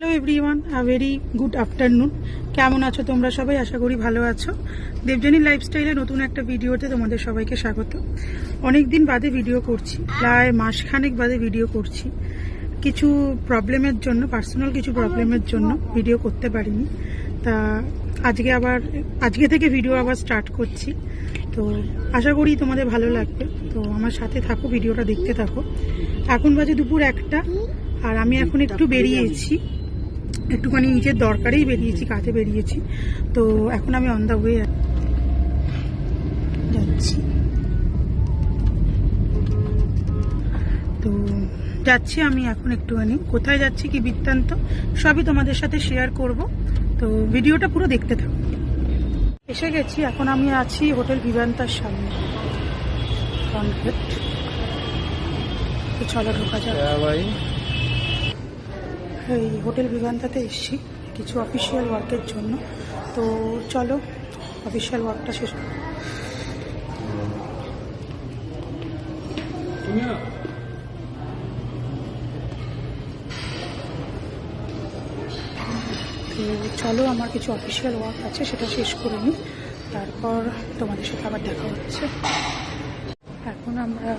Hello everyone, very good afternoon. কেমন আছো তোমরা সবাই? আশা করি ভালো আছো। দেবযানী লাইফস্টাইলে নতুন একটা ভিডিওতে তোমাদের সবাইকে স্বাগত। অনেক দিন বাদে ভিডিও করছি, প্রায় মাসখানেক বাদে ভিডিও করছি। কিছু প্রবলেমের জন্য, পার্সোনাল কিছু প্রবলেমের জন্য ভিডিও করতে পারিনি। তা আজকে থেকে ভিডিও আবার স্টার্ট করছি। তো আশা করি তোমাদের ভালো লাগবে। তো আমার সাথে থাকো, ভিডিওটা দেখতে থাকো। এখন বাজে দুপুর 1টা, আর আমি এখন একটু বেরিয়েছি, একটুখানি নিজের দরকারেই বেরিয়েছি, কাজে বেরিয়েছি। তো এখন আমি অন দ্য ওয়ে যাচ্ছি। আমি এখন একটুখানি কোথায় যাচ্ছি, কি বৃত্তান্ত সবই তোমাদের সাথে শেয়ার করব। তো ভিডিওটা পুরো দেখতে থাকো। এসে গেছি, এখন আমি আছি হোটেল ভিভান্তার সামনে, ফ্রন্ট গেট। তো চলো ঢোকা যাক। এই হোটেল ভিভান্তাতে এসেছি কিছু অফিসিয়াল ওয়ার্কের জন্য। তো চলো অফিসিয়াল ওয়ার্কটা শেষ। তো চলো, আমার কিছু অফিসিয়াল ওয়ার্ক আছে, সেটা শেষ করে নিই, তারপর তোমাদের সাথে আবার দেখা হচ্ছে। এখন আমরা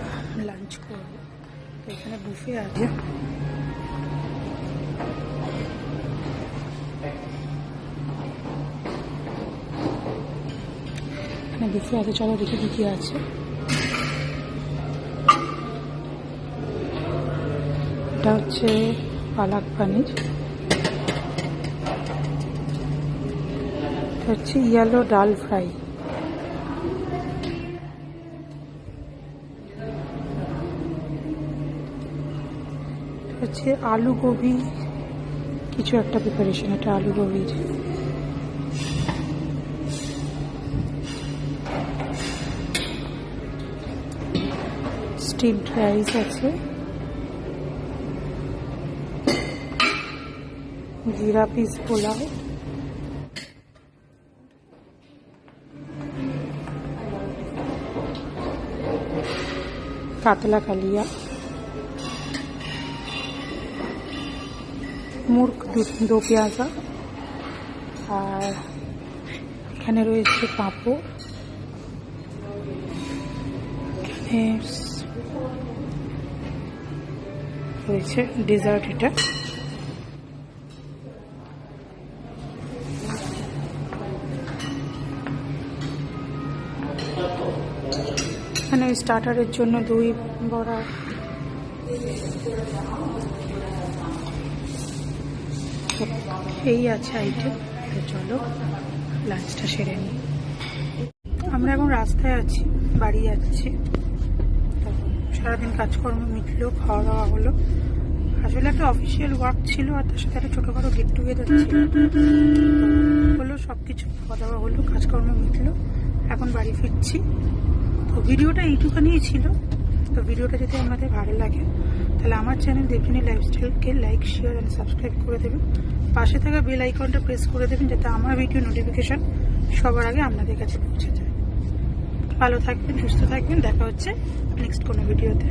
লাঞ্চ করব। এখানে বুফে আছে, বুফে আছে। চলো দেখি কি কি আছে। এটা হচ্ছে পালাক পানির, এটা হচ্ছে ইয়েলো ডাল ফ্রাই, হচ্ছে আলু গোবি কিছু একটা প্রিপারেশন। এটা আলু গোবির। স্টিমড রাইস আছে, জিরা পিস পোলাও, কাতলা কালিয়া, মুর্গ দো পেঁয়াজা, আর এখানে রয়েছে পাঁপড়, রয়েছে ডেজার্ট। এটা এখানে স্টার্টারের জন্য দই বড়া, এই আছে আইটেম। চলো লাঞ্চটা সেরে নিই। আমরা এখন রাস্তায় আছি, বাড়ি যাচ্ছি। সারাদিন কাজকর্ম মিটলো, খাওয়া দাওয়া হলো। আসলে একটা অফিসিয়াল ওয়ার্ক ছিল, আর তার সাথে একটা ছোটোখাটো গেট টুগেদার ছিল। হলো, সব কিছু খাওয়া দাওয়া হলো, কাজকর্ম মিটলো, এখন বাড়ি ফিরছি। তো ভিডিওটা এইটুখানিই ছিল। তো ভিডিওটা যদি আপনাদের ভালো লাগে তাহলে আমার চ্যানেল দেবযানী লাইফস্টাইলকে লাইক, শেয়ার অ্যান্ড সাবস্ক্রাইব করে দেবেন। পাশে থাকা বেল আইকনটা প্রেস করে দেবেন, যাতে আমার ভিডিও নোটিফিকেশন সবার আগে আপনাদের কাছে পৌঁছে যায়। ভালো থাকবেন, সুস্থ থাকবেন। দেখা হচ্ছে নেক্সট কোনো ভিডিওতে।